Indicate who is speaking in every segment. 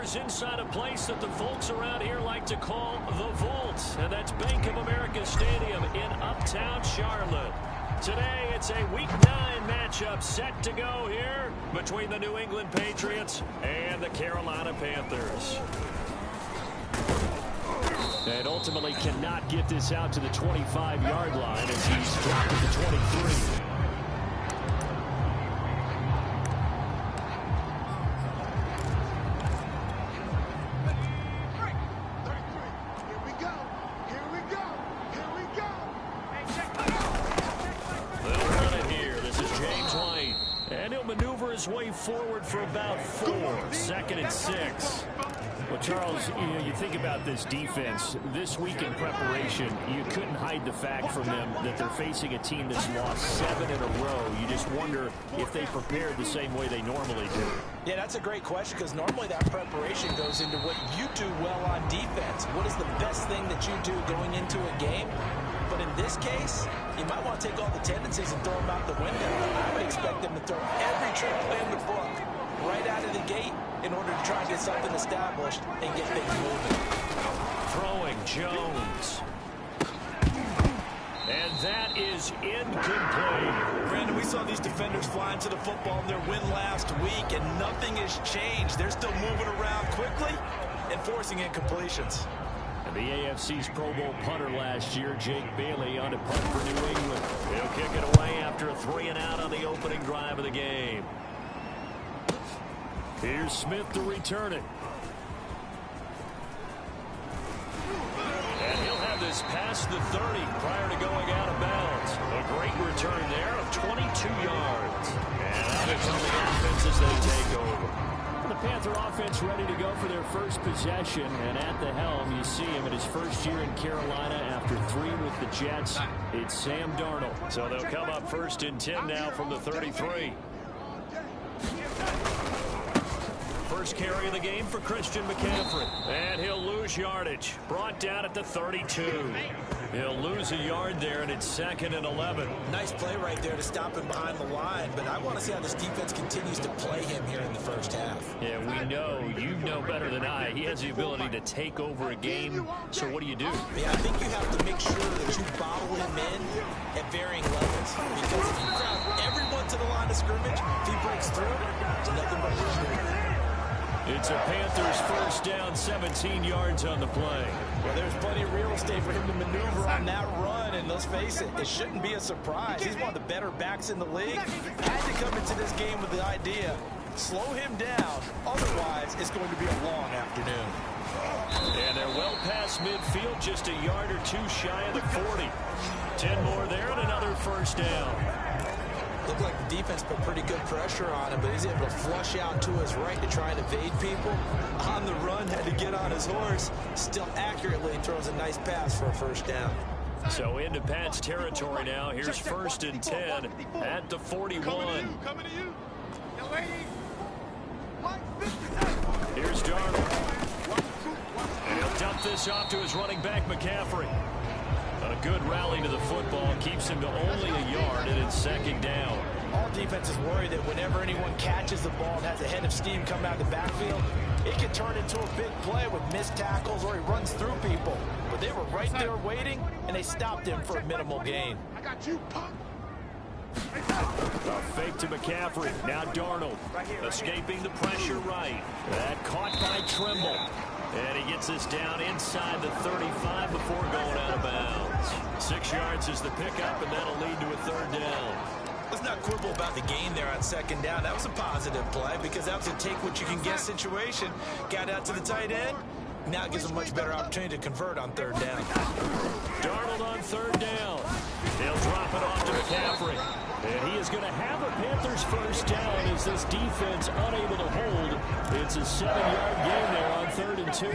Speaker 1: Maneuvers inside a place that the folks around here like to call the Vault, and that's Bank of America Stadium in Uptown Charlotte. Today, it's a Week 9 matchup set to go here between the New England Patriots and the Carolina Panthers. And ultimately cannot get this out to the 25-yard line as he's dropped at the 23. Way forward for about 4, 2nd and 6. Well, Charles, you think about this defense. This week in preparation, you couldn't hide the fact from them that they're facing a team that's lost 7 in a row. You just wonder if they prepared the same way they normally do.
Speaker 2: Yeah, that's a great question because normally that preparation goes into what you do well on defense. What is the best thing that you do going into a game? But in this case, you might want to take all the tendencies and throw them out the window. I would expect them to throw every trick play in the book right out of the gate in order to try and get something established and get things moving.
Speaker 1: Throwing Jones. And that is incomplete.
Speaker 2: Brandon, we saw these defenders fly into the football in their win last week, and nothing has changed. They're still moving around quickly and forcing incompletions.
Speaker 1: The AFC's Pro Bowl punter last year, Jake Bailey, on a punt for New England. He'll kick it away after a 3-and-out on the opening drive of the game. Here's Smith to return it. And he'll have this past the 30 prior to going out of bounds. A great return there of 22 yards. And out it from the offense as they take over. The Panther offense ready to go for their first possession, and at the helm you see him in his first year in Carolina after 3 with the Jets. It's Sam Darnold. So they'll come up 1st and 10 now from the 33. First carry of the game for Christian McCaffrey. And he'll lose yardage. Brought down at the 32. He'll lose a yard there, and it's 2nd and 11.
Speaker 2: Nice play right there to stop him behind the line, but I want to see how this defense continues to play him here in the first half.
Speaker 1: Yeah, we know, you know better than I, he has the ability to take over a game, so what do you do?
Speaker 2: Yeah, I think you have to make sure that you bottle him in at varying levels, because if you crowd everyone to the line of scrimmage, if he breaks through, it's nothing but history.
Speaker 1: It's a Panthers first down, 17 yards on the play.
Speaker 2: Well, there's plenty of real estate for him to maneuver on that run, and let's face it, it shouldn't be a surprise. He's one of the better backs in the league. Had to come into this game with the idea, slow him down, otherwise it's going to be a long afternoon.
Speaker 1: And they're well past midfield, just a yard or 2 shy of the 40. 10 more there and another first down.
Speaker 2: Looked like the defense put pretty good pressure on him, but he's able to flush out to his right to try and evade people. On the run, had to get on his horse. Still accurately throws a nice pass for a first down.
Speaker 1: So into Pat's territory now. Here's 1st and 10 at the 41. Here's Darnold. And he'll dump this off to his running back, McCaffrey. A good rally to the football keeps him to only a yard, and it's 2nd down.
Speaker 2: All defenses worry that whenever anyone catches the ball and has a head of steam coming out of the backfield, it can turn into a big play with missed tackles or he runs through people. But they were right there waiting, and they stopped him for a minimal gain.
Speaker 3: I got you, punk.
Speaker 1: A fake to McCaffrey. Now Darnold escaping the pressure right. That caught by Trimble. And he gets this down inside the 35 before going out of bounds. 6 yards is the pickup, and that'll lead to a 3rd down.
Speaker 2: Let's not quibble about the gain there on 2nd down. That was a positive play because that was a take-what-you-can-get situation. Got out to the tight end. Now it gives him a much better opportunity to convert on 3rd down.
Speaker 1: Darnold on 3rd down. He'll drop it off to McCaffrey. And he is going to have a Panthers first down as this defense unable to hold. It's a 7-yard gain there on 3rd and 2.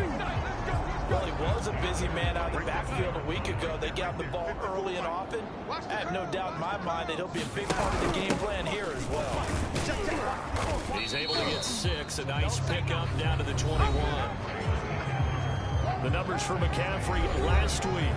Speaker 2: Well, he was a busy man out of the backfield a week ago. They got the ball early and often. I have no doubt in my mind that he'll be a big part of the game plan here as well.
Speaker 1: He's able to get 6. A nice pickup down to the 21. The numbers for McCaffrey last week.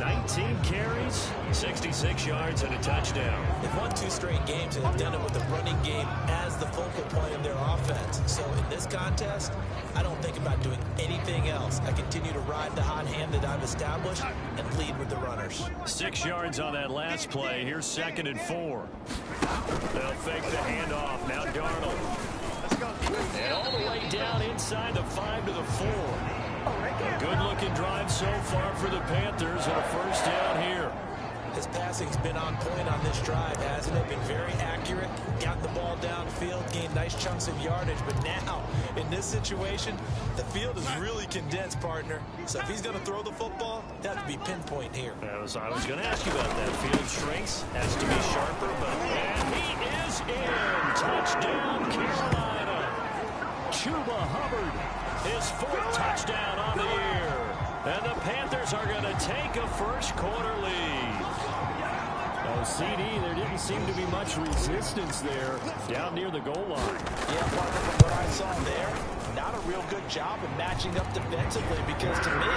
Speaker 1: 19 carries, 66 yards, and a touchdown.
Speaker 2: They've won 2 straight games and have done it with the running game as the focal point of their offense. So in this contest, I don't think about doing anything else. I continue to ride the hot hand that I've established and lead with the runners.
Speaker 1: 6 yards on that last play. Here's 2nd and 4. They'll fake the handoff. Now Darnold. And all the way down inside the 5 to the 4. A good-looking drive so far for the Panthers and a first down here.
Speaker 2: His passing's been on point on this drive, hasn't it? Been very accurate, got the ball downfield, gained nice chunks of yardage. But now, in this situation, the field is really condensed, partner. So if he's going to throw the football, that has to be pinpoint here.
Speaker 1: I was going to ask you about that. Field shrinks, has to be sharper, and he is in. Touchdown, Carolina. Chuba Hubbard, his 4th touchdown on the year. And the Panthers are going to take a first-quarter lead. Oh, CD, there didn't seem to be much resistance there down near the goal line.
Speaker 2: Yeah, partner, from what I saw there, not a real good job of matching up defensively because, to me,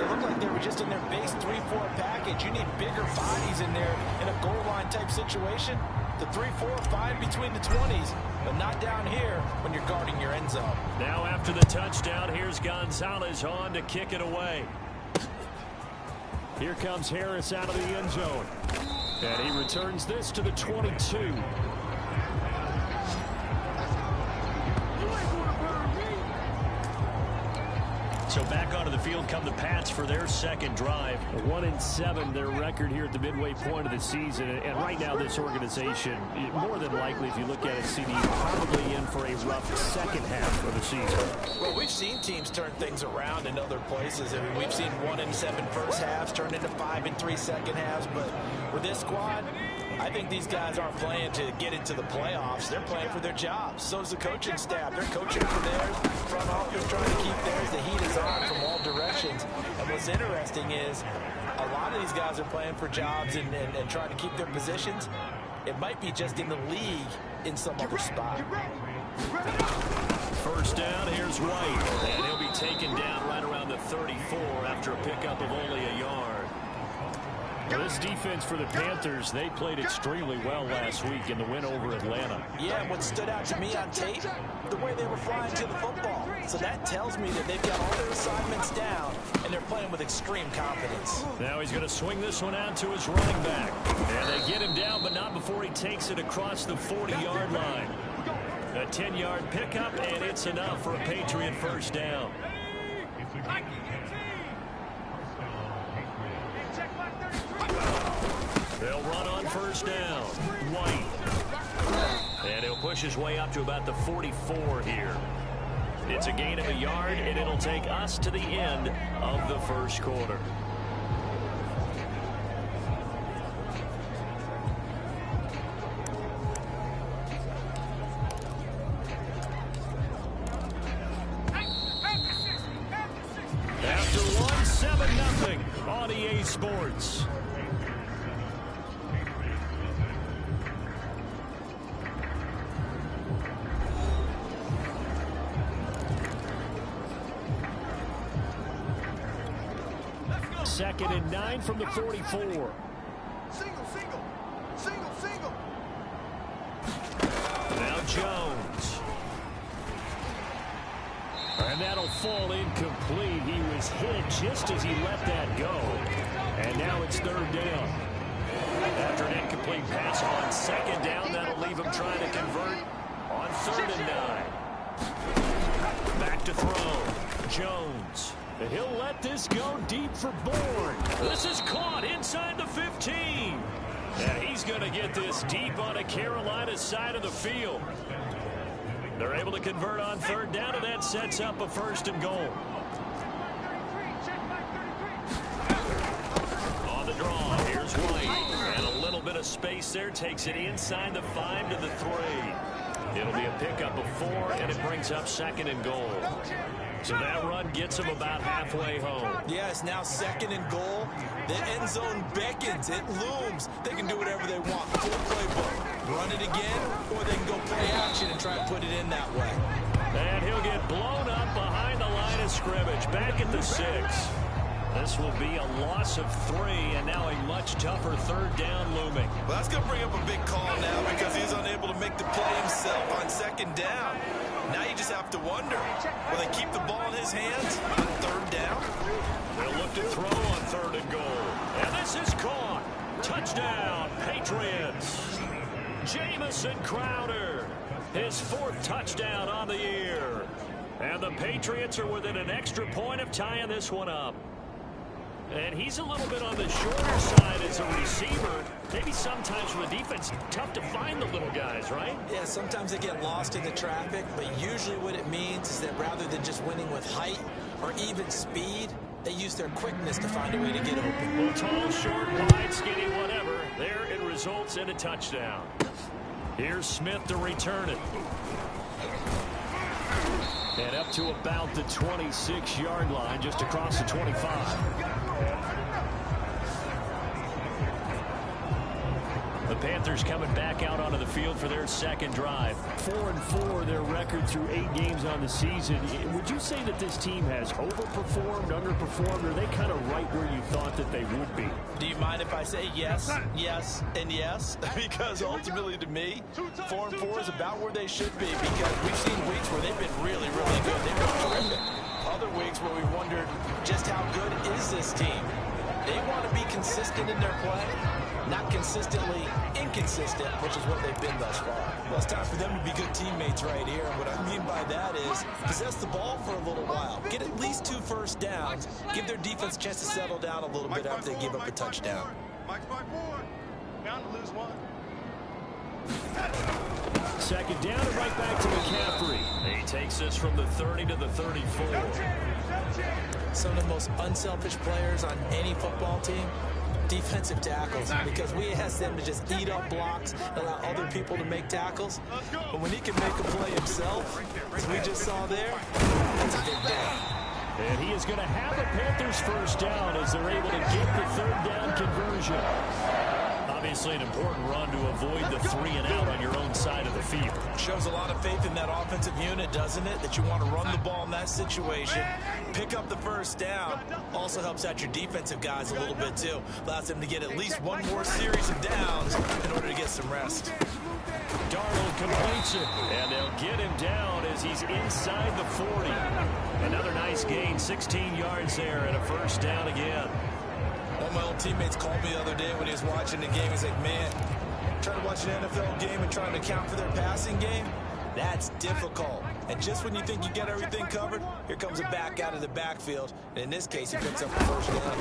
Speaker 2: they looked like they were just in their base 3-4 package. You need bigger bodies in there in a goal line type situation. The 3-4 fine between the 20s, but not down here when you're guarding your end zone.
Speaker 1: Now after the touchdown, here's Gonzalez on to kick it away. Here comes Harris out of the end zone. And he returns this to the 22. So back onto the field come the Pats for their second drive. 1-7 their record here at the midway point of the season. And right now this organization, more than likely if you look at it, CD, probably in for a rough second half of the season.
Speaker 2: Well, we've seen teams turn things around in other places. I mean, we've seen 1-7 first halves turn into 5-3 second halves. But with this squad, I think these guys aren't playing to get into the playoffs. They're playing for their jobs. So is the coaching staff. They're coaching for theirs. Front office trying to keep theirs. The heat is on from all directions. And what's interesting is a lot of these guys are playing for jobs and trying to keep their positions. It might be just in the league in some other spot.
Speaker 1: First down, here's White. And he'll be taken down right around the 34 after a pickup of only a yard. Well, this defense for the Panthers, they played extremely well last week in the win over Atlanta.
Speaker 2: Yeah, and what stood out to me on tape, the way they were flying to the football. So that tells me that they've got all their assignments down, and they're playing with extreme confidence.
Speaker 1: Now he's going to swing this one out to his running back. And they get him down, but not before he takes it across the 40-yard line. A 10-yard pickup, and it's enough for a Patriot first down. They'll run on first down. White. And he'll push his way up to about the 44 here. It's a gain of a yard, and it'll take us to the end of the first quarter. After 1-7-0 on EA Sports. Second and 9 from the 44.
Speaker 3: Single.
Speaker 1: Now Jones. And that'll fall incomplete. He was hit just as he let that go. And now it's third down. After an incomplete pass on second down, that'll leave him trying to convert on 3rd and 9. Back to throw. Jones. He'll let this go deep for Bourne. This is caught inside the 15. And he's going to get this deep on a Carolina side of the field. They're able to convert on 3rd down, and that sets up a 1st and goal. On the draw, here's White. And a little bit of space there. Takes it inside the 5 to the 3. It'll be a pickup of 4, and it brings up 2nd and goal. So that run gets them about halfway home.
Speaker 2: Yeah, it's now 2nd and goal. The end zone beckons. It looms. They can do whatever they want. Full playbook. Run it again, or they can go play action and try and put it in that way.
Speaker 1: And he'll get blown up behind the line of scrimmage. Back at the 6. This will be a loss of 3, and now a much tougher third down looming.
Speaker 2: Well, that's going to bring up a big call now because he's unable to make the play himself on second down. Now you just have to wonder, will they keep the ball in his hands on third down?
Speaker 1: They'll look to throw on 3rd and goal. And this is caught. Touchdown, Patriots. Jamison Crowder, his 4th touchdown on the year. And the Patriots are within an extra point of tying this one up. And he's a little bit on the shorter side as a receiver. Maybe sometimes for the defense, tough to find the little guys, right?
Speaker 2: Yeah, sometimes they get lost in the traffic, but usually what it means is that rather than just winning with height or even speed, they use their quickness to find a way to get open.
Speaker 1: Well, tall, short, wide, skinny, whatever. There it results in a touchdown. Here's Smith to return it. And up to about the 26-yard line, just across the 25. The Panthers coming back out onto the field for their second drive. 4-4 their record through 8 games on the season. Would you say that this team has overperformed, underperformed, or are they kind of right where you thought that they would be?
Speaker 2: Do you mind if I say yes, yes, and yes? Because ultimately to me, 4-4 is about where they should be because we've seen weeks where they've been really, really good. They've been terrific. Other weeks where we wondered just how good is this team. They want to be consistent in their play. Not consistently inconsistent, which is what they've been thus far. Well, it's time for them to be good teammates right here. And what I mean by that is possess the ball for a little while. Get at least 2 first downs. Give their defense a chance to settle down a little bit after they give up a touchdown.
Speaker 3: Mike's by 4. Bound to lose 1.
Speaker 1: Second down and right back to McCaffrey. He takes this from the 30 to the 34.
Speaker 2: Some of the most unselfish players on any football team, defensive tackles, because we ask them to just eat up blocks, allow other people to make tackles. But when he can make a play himself, as we just saw there, that's a big day.
Speaker 1: And he is going to have the Panthers first down as they're able to get the third down conversion. Obviously an important run to avoid the 3 and out on your own side of the field.
Speaker 2: Shows a lot of faith in that offensive unit, doesn't it? That you want to run the ball in that situation. Pick up the first down. Also helps out your defensive guys a little bit too. Allows them to get at least one more series of downs in order to get some rest.
Speaker 1: Darnold completes it, and they'll get him down as he's inside the 40. Another nice gain, 16 yards there, and a first down again.
Speaker 2: One of my old teammates called me the other day when he was watching the game. He's like, man, trying to watch an NFL game and trying to account for their passing game, that's difficult. And just when you think you get everything covered, here comes a back out of the backfield. And in this case, he picks up the first down.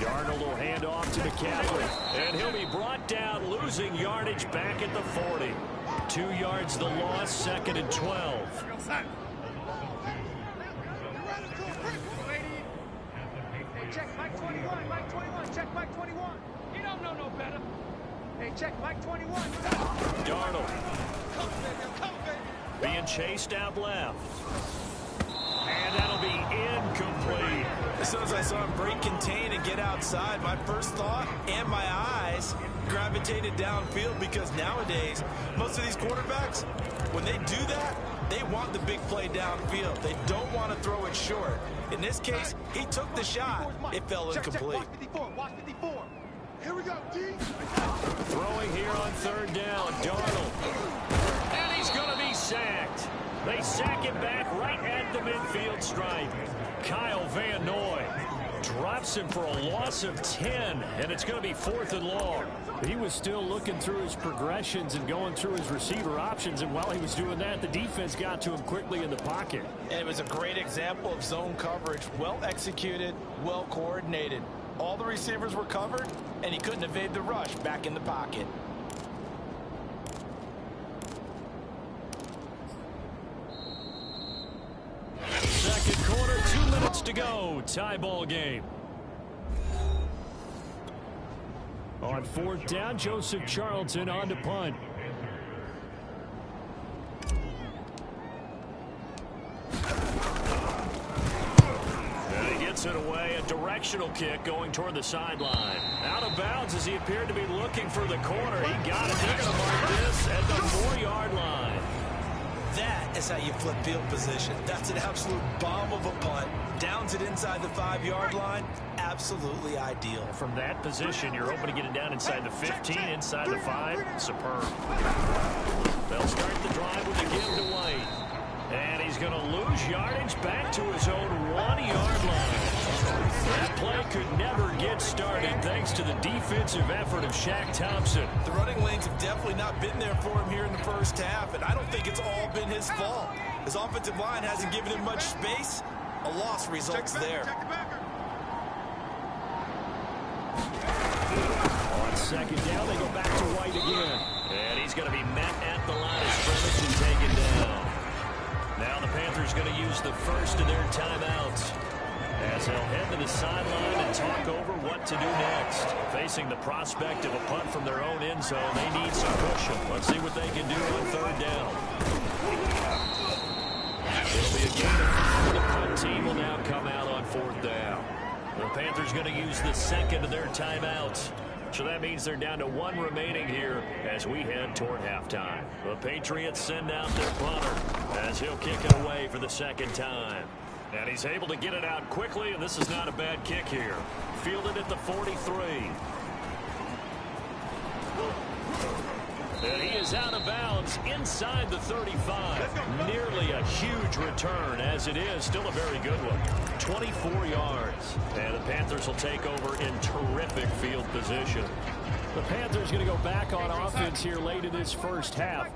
Speaker 1: Darnold will hand off to McCaffrey, and he'll be brought down, losing yardage back at the 40. 2 yards the loss, 2nd and 12.
Speaker 3: Check Mike 21, Mike 21, check Mike 21. You don't know no better. Hey, check Mike 21.
Speaker 1: Darnold being chased out left. And that'll be incomplete.
Speaker 2: As soon as I saw him break contain and get outside, my first thought and my eyes gravitated downfield because nowadays, most of these quarterbacks, when they do that, they want the big play downfield. They don't want to throw it short. In this case, he took the shot. It fell incomplete.
Speaker 3: Watch 54, watch 54. Here we go, D.
Speaker 1: Throwing here on third down, Darnold. And he's going to be sacked. They sack him back right at the midfield stripe. Kyle Van Noy drops him for a loss of 10, and it's going to be 4th and long. He was still looking through his progressions and going through his receiver options, and while he was doing that, the defense got to him quickly in the pocket.
Speaker 2: And it was a great example of zone coverage. Well executed, well coordinated. All the receivers were covered, and he couldn't evade the rush back in the pocket.
Speaker 1: Second quarter, 2 minutes to go. Tie ball game. On 4th down, Joseph Charlton on to punt. And he gets it away. A directional kick going toward the sideline. Out of bounds as he appeared to be looking for the corner. He got it. They're going to mark this at the 4-yard line.
Speaker 2: That is That's how you flip field position. That's an absolute bomb of a punt. Downs it inside the 5-yard line. Absolutely ideal.
Speaker 1: From that position, you're hoping to get it down inside the 15, inside the 5. Superb. They'll start the drive with a give to White. And he's going to lose yardage back to his own 1-yard line. That play could never get started thanks to the defensive effort of Shaq Thompson.
Speaker 2: The running lanes have definitely not been there for him here in the first half, and I don't think it's all been his fault. His offensive line hasn't given him much space. A loss results there.
Speaker 1: On second down, they go back to White again. And he's going to be met at the line of scrimmage and taken down. Now the Panthers going to use the first of their timeouts, as they'll head to the sideline and talk over what to do next. Facing the prospect of a punt from their own end zone, they need some cushion. Let's see what they can do on third down. It'll be a gain of 5. The punt team will now come out on fourth down. The Panthers going to use the second of their timeouts. So that means they're down to 1 remaining here as we head toward halftime. The Patriots send out their punter as he'll kick it away for the second time. And he's able to get it out quickly, and this is not a bad kick here. Fielded at the 43. And he is out of bounds inside the 35. Nearly a huge return, as it is. Still a very good one. 24 yards. And the Panthers will take over in terrific field position. The Panthers going to go back on offense here late in this first half.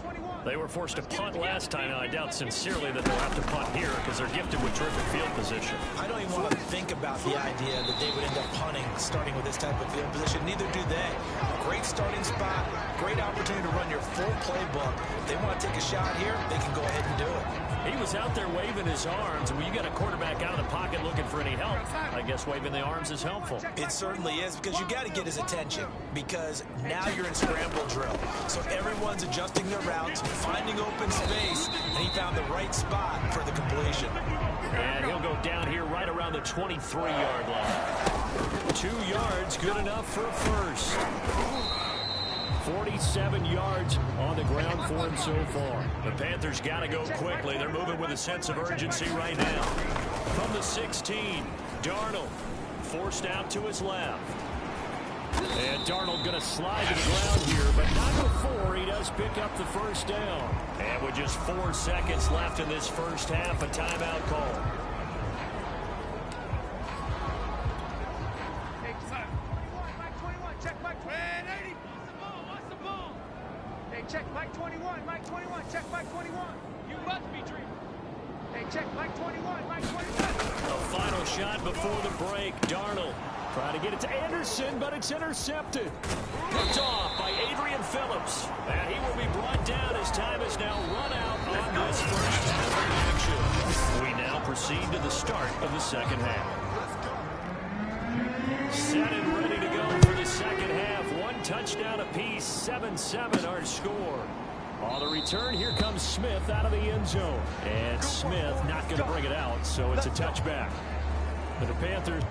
Speaker 1: They were forced to punt last time. Now, I doubt sincerely that they'll have to punt here because they're gifted with terrific field position.
Speaker 2: I don't even want to think about the idea that they would end up punting starting with this type of field position. Neither do they. Great starting spot, great opportunity to run your full playbook. If they want to take a shot here, they can go ahead and do it.
Speaker 1: He was out there waving his arms. When you got a quarterback out of the pocket looking for any help, I guess waving the arms is helpful.
Speaker 2: It certainly is, because you got to get his attention, because now you're in scramble drill. So everyone's adjusting their routes, finding open space, and he found the right spot for the completion.
Speaker 1: And he'll go down here right around the 23-yard line. 2 yards, good enough for a first. 47 yards on the ground for him so far. The Panthers got to go quickly. They're moving with a sense of urgency right now. From the 16, Darnold forced out to his left. And Darnold going to slide to the ground here, but not before he does pick up the first down. And with just 4 seconds left in this first half, a timeout call.
Speaker 3: Check Mike 21, Mike 21, check Mike 21. You must be dreaming. Hey, check Mike 21, Mike 21.
Speaker 1: A final shot before the break. Darnold trying to get it to Anderson, but it's intercepted. Picked off by Adrian Phillips. And he will be brought down as time is now run out on this first half of action. We now proceed to the start of the second half. Set and ready to go for the second half. 1 touchdown apiece, 7-7 our score. On the return, here comes Smith out of the end zone. And Smith not going to bring it out, so it's a touchback. For the Panthers.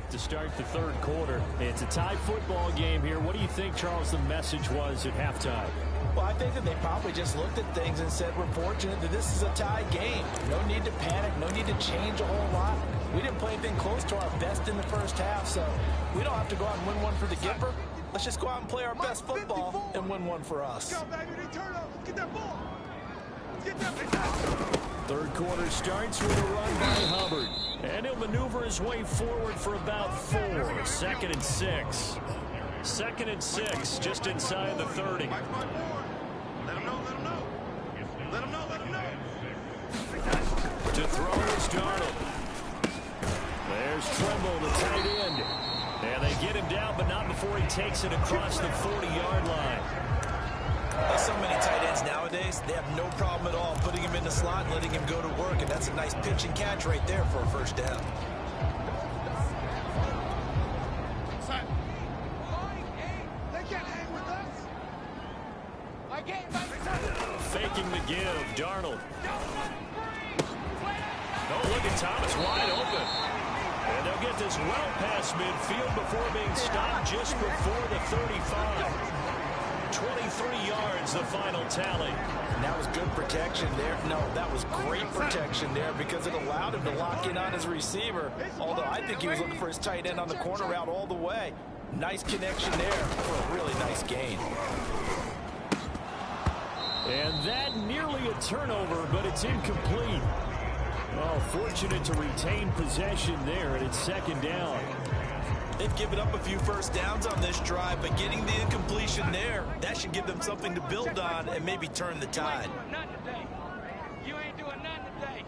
Speaker 1: to start the third quarter. It's a tie football game here. What do you think, Charles, the message was at halftime?
Speaker 2: Well, I think that they probably just looked at things and said, we're fortunate that this is a tie game. No need to panic. No need to change a whole lot. We didn't play anything close to our best in the first half, so we don't have to go out and win one for the Gipper. Let's just go out and play our best football and win one for us.
Speaker 3: Let's go, baby. Turn up. Let's get that ball. Let's get that.
Speaker 1: Third quarter starts with a run by Hubbard. And he'll maneuver his way forward for about 4. 2nd and 6. 2nd and 6, just inside the 30.
Speaker 3: Let him know, let him know. Let him know, let him know.
Speaker 1: To throw is Darnold. There's Tremble, the tight end. And they get him down, but not before he takes it across the 40-yard line.
Speaker 2: There's so many tight ends nowadays, they have no problem at all putting him in the slot and letting him go to work, and that's a nice pitch and catch right there for a first down.
Speaker 1: Faking the give, Darnold. Oh, look at Thomas, wide open. And they'll get this well past midfield before being stopped just before the 35. 23 yards, the final tally.
Speaker 2: And that was good protection there. No, that was great protection there because it allowed him to lock in on his receiver. Although I think he was looking for his tight end on the corner route all the way. Nice connection there for a really nice gain.
Speaker 1: And that nearly a turnover, but it's incomplete. Oh, fortunate to retain possession there, and it's 2nd down.
Speaker 2: They've given up a few first downs on this drive, but getting the incompletion there, that should give them something to build on and maybe turn the tide.
Speaker 3: You ain't doing nothing today.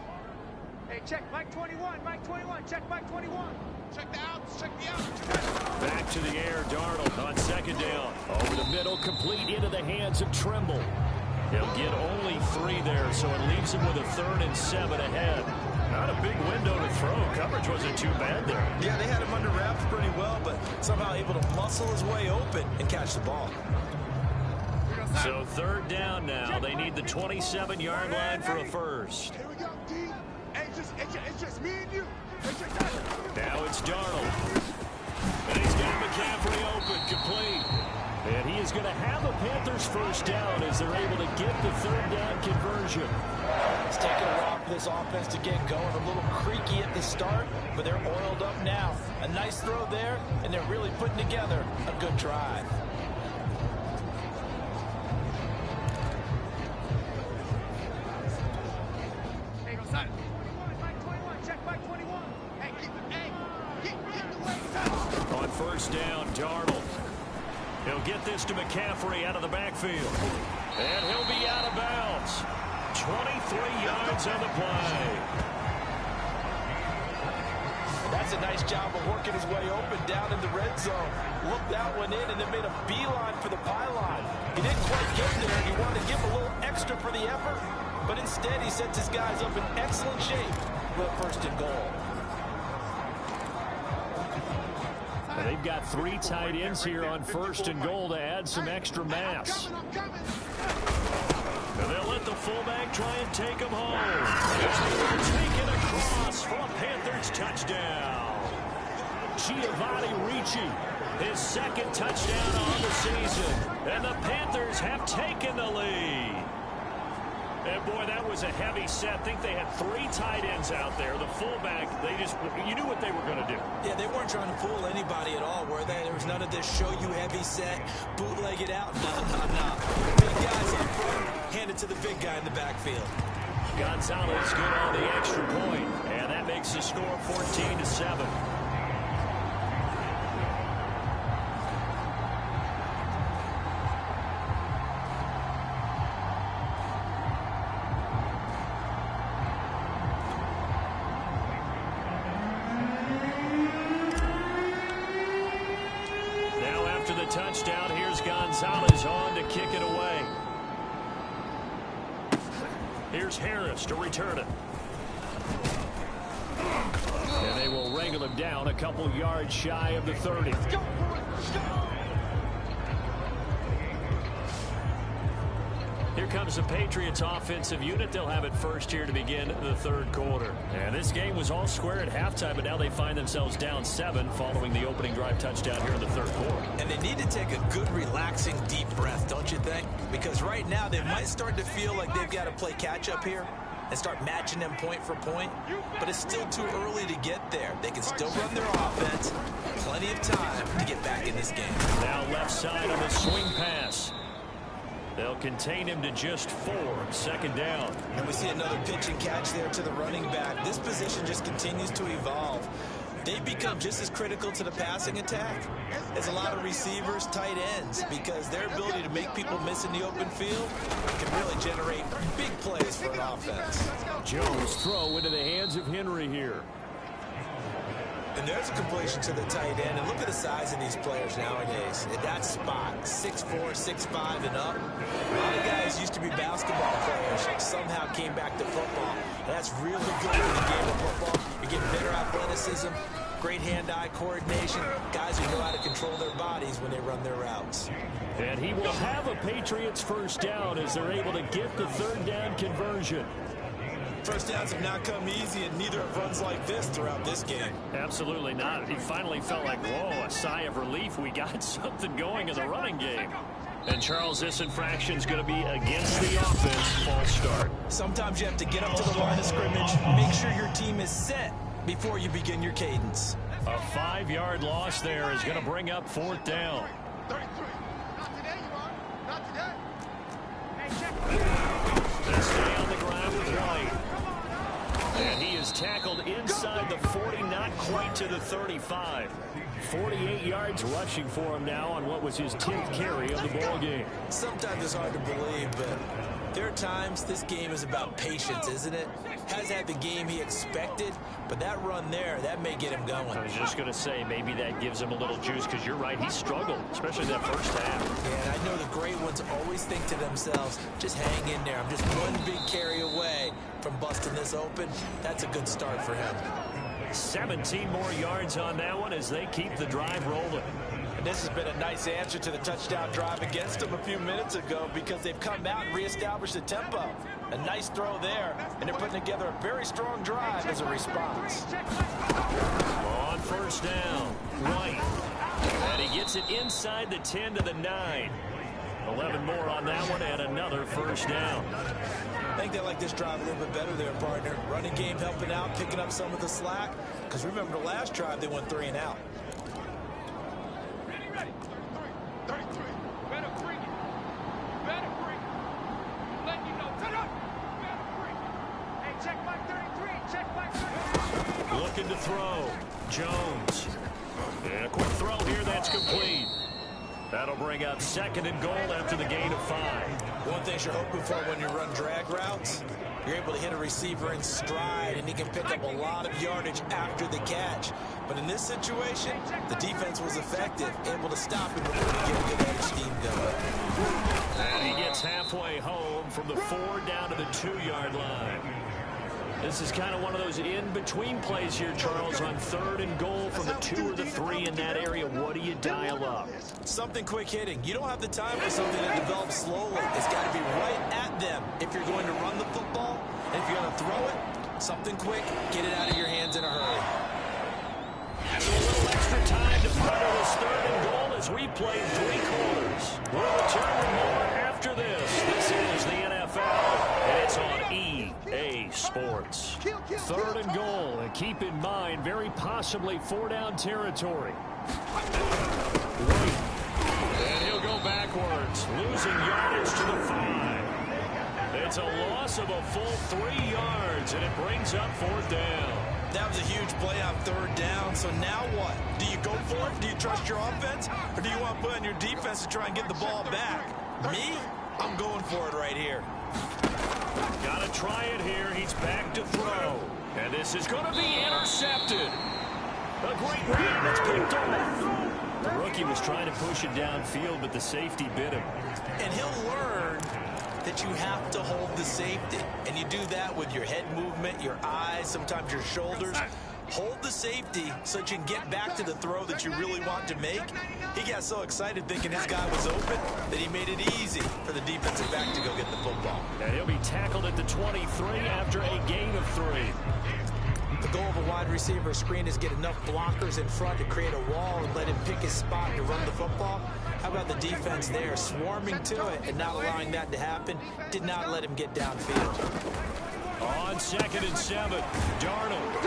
Speaker 3: Hey, check Mike 21, Mike 21, check Mike 21. Check the outs, check the outs.
Speaker 1: Back to the air, Darnold on 2nd down. Over the middle, complete into the hands of Tremble. He'll get only 3 there, so it leaves him with a 3rd and 7 ahead. Not a big window to throw. Coverage wasn't too bad there.
Speaker 2: Yeah, they had him under wraps pretty well, but somehow able to muscle his way open and catch the ball.
Speaker 1: So 3rd down now. They need the 27-yard line for a first.
Speaker 3: Here we go, D. Hey, it's just me and you.
Speaker 1: Now it's Darnold. And he's got McCaffrey open, complete. And he is going to have a Panthers first down as they're able to get the 3rd down conversion.
Speaker 2: It's taking a while for this offense to get going. A little creaky at the start, but they're oiled up now. A nice throw there, and they're really putting together a good drive.
Speaker 3: Hey, go side. Mike 21, check Mike 21. Hey, get the way touch.
Speaker 1: On first down, Darnold. He'll get this to McCaffrey out of the backfield. And he'll be out of bounds. 23 yards on the play.
Speaker 2: That's a nice job of working his way open down in the red zone. Looked that one in and then made a beeline for the pylon. He didn't quite get there. He wanted to give a little extra for the effort, but instead he sets his guys up in excellent shape for a 1st and goal.
Speaker 1: And they've got 3 tight ends here on 1st and goal to add some extra mass. And they'll let the fullback try and take him home. Taken across for a Panthers touchdown. Giovanni Ricci, his 2nd touchdown on the season. And the Panthers have taken the lead. And boy, that was a heavy set. I think they had 3 tight ends out there. The fullback, you knew what they were going to do.
Speaker 2: Yeah, they weren't trying to fool anybody at all, were they? There was none of this show you heavy set, bootleg it out. No. Big guys up front, hand it to the big guy in the backfield.
Speaker 1: Gonzalez good on the extra point, and that makes the score 14-7. Touchdown. Here's Gonzalez on to kick it away. Here's Harris to return it. And they will wrangle him down a couple yards shy of the 30.
Speaker 3: Let's go.
Speaker 1: Here comes the Patriots offensive unit. They'll have it first here to begin the third quarter. And this game was all square at halftime, but now they find themselves down 7 following the opening drive touchdown here in the third quarter.
Speaker 2: And they need to take a good, relaxing, deep breath, don't you think? Because right now they might start to feel like they've got to play catch-up here and start matching them point for point. But it's still too early to get there. They can still run their offense. Plenty of time to get back in this game.
Speaker 1: Now left side on the swing pass. They'll contain him to just 4. Second down.
Speaker 2: And we see another pitch and catch there to the running back. This position just continues to evolve. They become just as critical to the passing attack as a lot of receivers, tight ends, because their ability to make people miss in the open field can really generate big plays for an offense.
Speaker 1: Jones throw into the hands of Henry here.
Speaker 2: And there's a completion to the tight end. And look at the size of these players nowadays. In that spot, 6'4", 6'5", and up. A lot of guys used to be basketball players, somehow came back to football. And that's really good for the game of football. You're getting better athleticism, great hand-eye coordination, guys who know how to control their bodies when they run their routes.
Speaker 1: And he will have a Patriots first down as they're able to get the third down conversion.
Speaker 2: First downs have not come easy, and neither have runs like this throughout this game.
Speaker 1: Absolutely not. He finally felt like, whoa, a sigh of relief. We got something going in the running game. And Charles, this infraction's going to be against the offense. False start.
Speaker 2: Sometimes you have to get up to the line of scrimmage, make sure your team is set before you begin your cadence.
Speaker 1: A 5-yard loss there is going to bring up fourth down.
Speaker 3: 33. Not today, you are. Not today. Hey, check.
Speaker 1: They stay on the ground with White. And he is tackled inside the 40, not quite to the 35. 48 yards rushing for him now on what was his 10th carry of the ball game.
Speaker 2: Sometimes it's hard to believe, but there are times this game is about patience, isn't it? Has had the game he expected, but that run there, that may get him going.
Speaker 1: I was just going to say, maybe that gives him a little juice, because you're right, he struggled, especially that first half.
Speaker 2: Yeah, and I know the great ones always think to themselves, just hang in there. I'm just one big carry away from busting this open. That's a good start for him.
Speaker 1: 17 more yards on that one as they keep the drive rolling.
Speaker 2: And this has been a nice answer to the touchdown drive against them a few minutes ago, because they've come out and reestablished the tempo. A nice throw there, and they're putting together a very strong drive as a response.
Speaker 1: On first down, White. And he gets it inside the 10 to the 9. 11 more on that one and another first down.
Speaker 2: I think they like this drive a little bit better there, partner. Running game helping out, picking up some of the slack. Because remember the last drive, they went 3 and out.
Speaker 3: Ready. 33. Better bring it. Better bring it. Let you know. Turn up. Better bring it. Hey, check my 33. Check my 33.
Speaker 1: Looking to throw. Jones. And a quick throw here. That's complete. That'll bring up second and goal after the gain of 5.
Speaker 2: One thing you're hoping for when you run drag routes, you're able to hit a receiver in stride, and he can pick up a lot of yardage after the catch. But in this situation, the defense was effective, able to stop him before he get a good edge scheme going.
Speaker 1: And he gets halfway home from the 4 down to the 2-yard line. This is kind of one of those in-between plays here, Charles, on 3rd and goal from the 2 or the 3 in that area. What do you dial up?
Speaker 2: Something quick hitting. You don't have the time for something that develops slowly. It's got to be right at them if you're going to run the football. And if you're going to throw it, something quick, get it out of your hands in a hurry.
Speaker 1: After a little extra time to putter this 3rd and goal as we play 3 quarters. We'll return with more after this. This is the NFL, and it's on EA Sports. 3rd and goal, and keep in mind, very possibly 4-down territory. Right. And he'll go backwards, losing yardage to the 5. It's a loss of a full 3 yards, and it brings up 4th down.
Speaker 2: That was a huge play on 3rd down, so now what? Do you go for it? Do you trust your offense? Or do you want to put on your defense to try and get the ball back? Me? I'm going for it right here.
Speaker 1: Got to try it here. He's back to throw. And this is going to be intercepted. A great run that's picked off. The rookie was trying to push it downfield, but the safety bit him.
Speaker 2: And he'll learn that you have to hold the safety. And you do that with your head movement, your eyes, sometimes your shoulders. hold the safety so that you can get back to the throw that you really want to make. He got so excited thinking his guy was open that he made it easy for the defensive back to go get the football.
Speaker 1: And he'll be tackled at the 23 after a gain of 3.
Speaker 2: The goal of a wide receiver screen is get enough blockers in front to create a wall and let him pick his spot to run the football. How about the defense there, swarming to it and not allowing that to happen? Did not let him get downfield.
Speaker 1: On 2nd and 7, Darnold.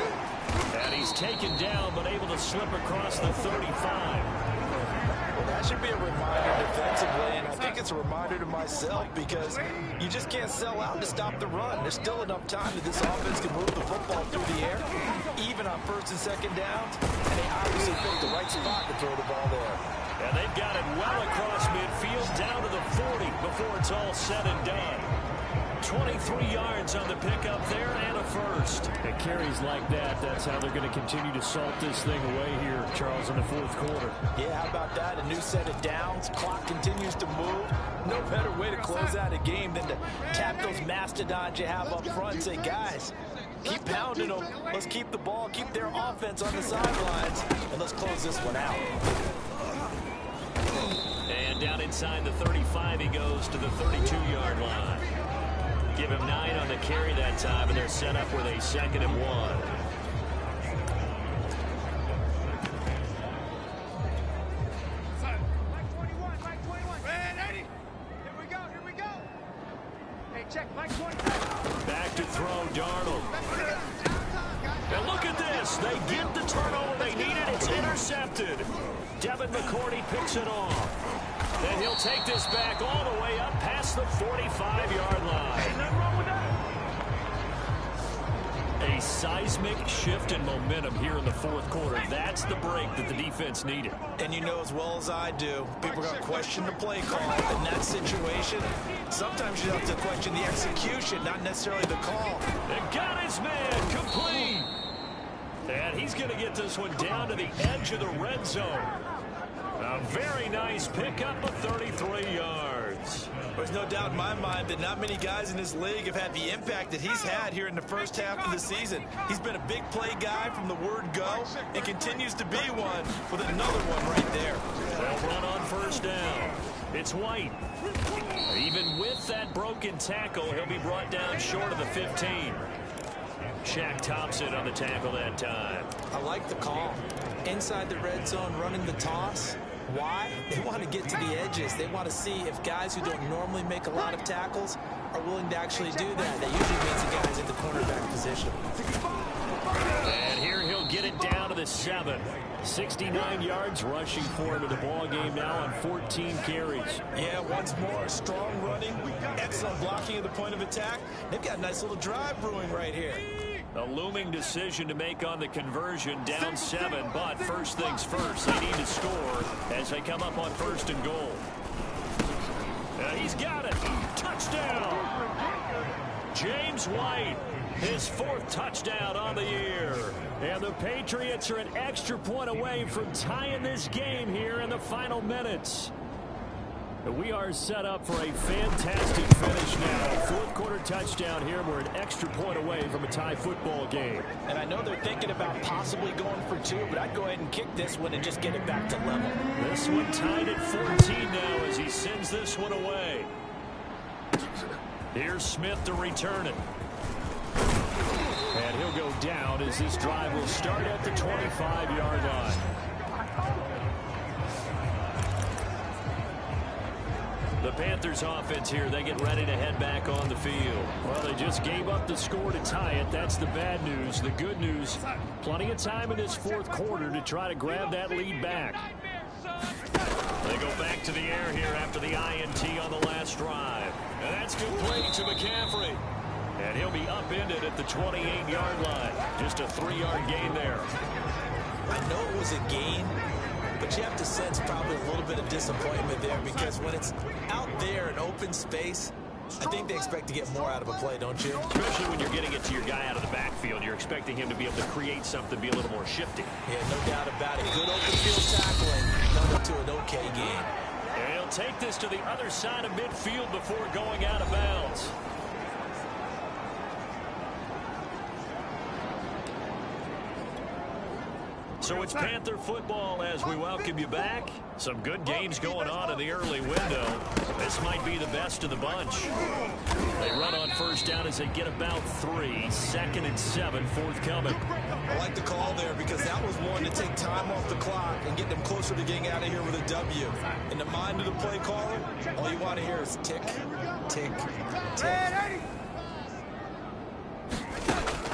Speaker 1: And he's taken down, but able to slip across the 35.
Speaker 2: Well, that should be a reminder defensively, and I think it's a reminder to myself because you just can't sell out to stop the run. There's still enough time that this offense can move the football through the air, even on 1st and 2nd downs, and they obviously picked the right spot to throw the ball there.
Speaker 1: And they've got it well across midfield, down to the 40 before it's all said and done. 23 yards on the pickup there and a first. It carries like that. That's how they're going to continue to salt this thing away here, Charles, in the 4th quarter.
Speaker 2: Yeah, how about that? A new set of downs. Clock continues to move. No better way to close out a game than to tap those mastodons you have up front and say, guys, keep pounding them. Let's keep the ball, keep their offense on the sidelines, and let's close this one out.
Speaker 1: And down inside the 35, he goes to the 32-yard line. Give him 9 on the carry that time, and they're set up with a 2nd and 1.
Speaker 3: Mike 21, Mike 21. Man, Eddie. Here we go. Hey, check, Mike 21.
Speaker 1: Back to throw, Darnold. And look at this. They get the turnover they needed. It's intercepted. Devin McCourty picks it off. And he'll take this back all the way up past the 45-yard line.
Speaker 3: Ain't nothing wrong with that.
Speaker 1: A seismic shift in momentum here in the 4th quarter. That's the break that the defense needed.
Speaker 2: And you know as well as I do, people are going to question the play call in that situation. Sometimes you have to question the execution, not necessarily the call.
Speaker 1: They got his man complete. And he's going to get this one down to the edge of the red zone. A very nice pickup of 33 yards.
Speaker 2: There's no doubt in my mind that not many guys in this league have had the impact that he's had here in the first half of the season. He's been a big play guy from the word go and continues to be one with another one right there.
Speaker 1: Well run on 1st down. It's White. Even with that broken tackle, he'll be brought down short of the 15. Shaq Thompson on the tackle that time.
Speaker 2: I like the call. Inside the red zone, running the toss. Why? They want to get to the edges. They want to see if guys who don't normally make a lot of tackles are willing to actually do that. That usually means the guys in the cornerback position.
Speaker 1: And here he'll get it down to the 7. 69 yards rushing for him in the ball game now on 14 carries.
Speaker 2: Yeah, once more, strong running, excellent blocking at the point of attack. They've got a nice little drive brewing right here.
Speaker 1: A looming decision to make on the conversion, down 7, but first things first, they need to score as they come up on 1st and goal. He's got it. Touchdown. James White, his 4th touchdown on the year. And the Patriots are an extra point away from tying this game here in the final minutes. We are set up for a fantastic finish now. 4th quarter touchdown here. We're an extra point away from a tie football game.
Speaker 2: And I know they're thinking about possibly going for 2, but I'd go ahead and kick this one and just get it back to level.
Speaker 1: This one tied at 14 now as he sends this one away. Here's Smith to return it. And he'll go down as this drive will start at the 25-yard line. The Panthers offense here, they get ready to head back on the field. Well, they just gave up the score to tie it. That's the bad news. The good news, plenty of time in this 4th quarter to try to grab that lead back. They go back to the air here after the INT on the last drive. And that's complete to McCaffrey. And he'll be upended at the 28-yard line. Just a 3-yard gain there.
Speaker 2: I know it was a gain, but you have to sense probably a little bit of disappointment there because when it's out there in open space, I think they expect to get more out of a play, don't you?
Speaker 1: Especially when you're getting it to your guy out of the backfield. You're expecting him to be able to create something, be a little more shifty.
Speaker 2: Yeah, no doubt about it. Good open field tackling, number 2, an okay game.
Speaker 1: And he'll take this to the other side of midfield before going out of bounds. So it's Panther football as we welcome you back. Some good games going on in the early window. This might be the best of the bunch. They run on first down as they get about 3. 2nd and 7 forthcoming.
Speaker 2: I like the call there because that was one to take time off the clock and get them closer to getting out of here with a W. In the mind of the play caller, all you want to hear is tick, tick, tick.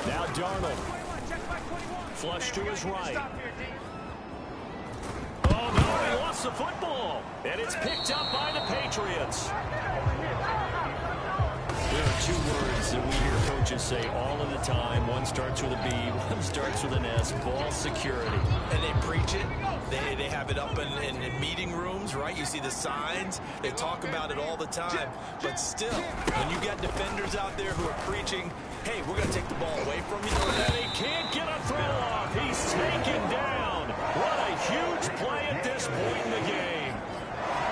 Speaker 1: Now Darnold. Flush to his right. Oh, no, he lost the football. And it's picked up by the Patriots. There are 2 words that we hear coaches say all of the time. One starts with a B, one starts with an S. Ball security.
Speaker 2: And they preach it. They have it up in meeting rooms, right? You see the signs. They talk about it all the time. But still, when you got defenders out there who are preaching, hey, we're going to take the ball away from you.
Speaker 1: And he can't get a throw off. He's taken down. What a huge play at this point in the game.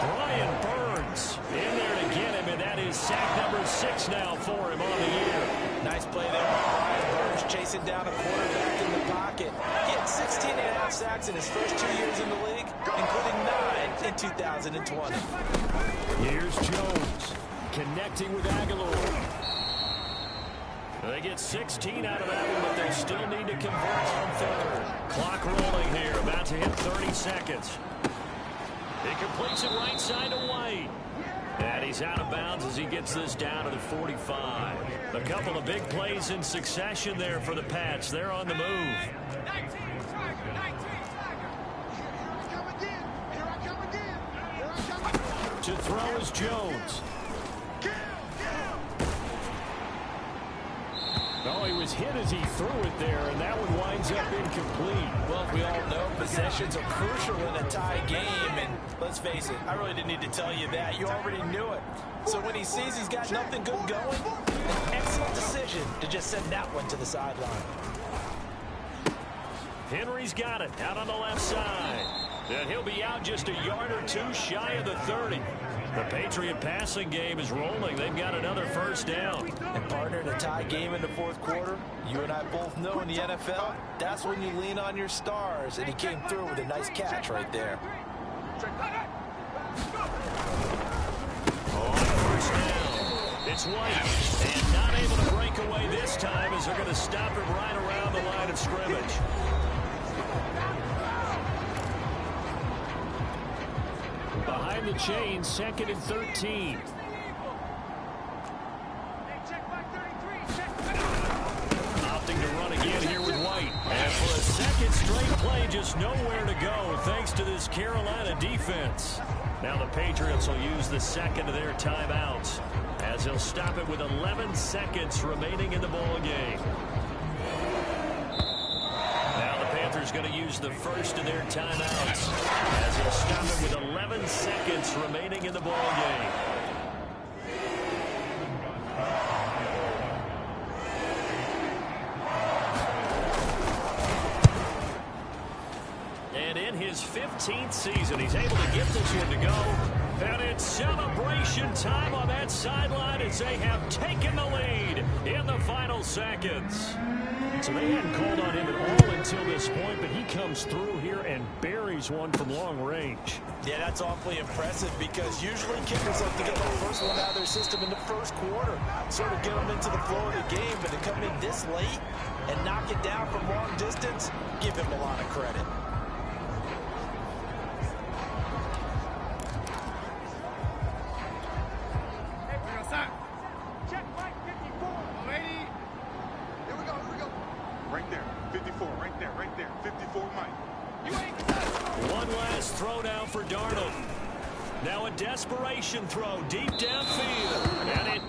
Speaker 1: Brian Burns in there to get him, and that is sack number 6 now for him on the year.
Speaker 2: Nice play there by Brian Burns, chasing down a quarterback in the pocket. He had 16.5 sacks in his first 2 years in the league, including 9 in 2020.
Speaker 1: Here's Jones connecting with Aguilar. They get 16 out of that one, but they still need to convert on 3rd. Clock rolling here, about to hit 30 seconds. He completes it right side to White. And he's out of bounds as he gets this down to the 45. A couple of big plays in succession there for the Pats. They're on the move. To throw is Jones. Oh, he was hit as he threw it there, and that one winds up incomplete.
Speaker 2: Well, we all know possessions are crucial in a tie game, and let's face it, I really didn't need to tell you that. You already knew it. So when he sees he's got nothing good going, an excellent decision to just send that one to the sideline.
Speaker 1: Henry's got it out on the left side. And he'll be out just a yard or 2 shy of the 30. The Patriot passing game is rolling. They've got another first down.
Speaker 2: And partner, in a tie game in the 4th quarter, you and I both know in the NFL, that's when you lean on your stars. And he came through with a nice catch right there.
Speaker 1: On first down, it's White. And not able to break away this time as they're going to stop him right around the line of scrimmage. Behind the chains, 2nd and 13. Opting to run again here with White. And for a 2nd straight play, just nowhere to go thanks to this Carolina defense. Now the Patriots will use the 2nd of their timeouts as they'll stop it with 11 seconds remaining in the ball game. Panthers going to use the 1st of their timeouts as they'll stop it with 11 seconds remaining in the ball game. And in his 15th season, he's able to get this one to go. And it's celebration time on that sideline as they have taken the lead in the final seconds. So they hadn't called on him at all until this point, but he comes through here and buries one from long range.
Speaker 2: Yeah, that's awfully impressive because usually kickers like to get the first one out of their system in the 1st quarter, sort of get them into the flow of the game, but to come in this late and knock it down from long distance, give him a lot of credit.
Speaker 1: One last throw down for Darnold. Now a desperation throw deep downfield, and it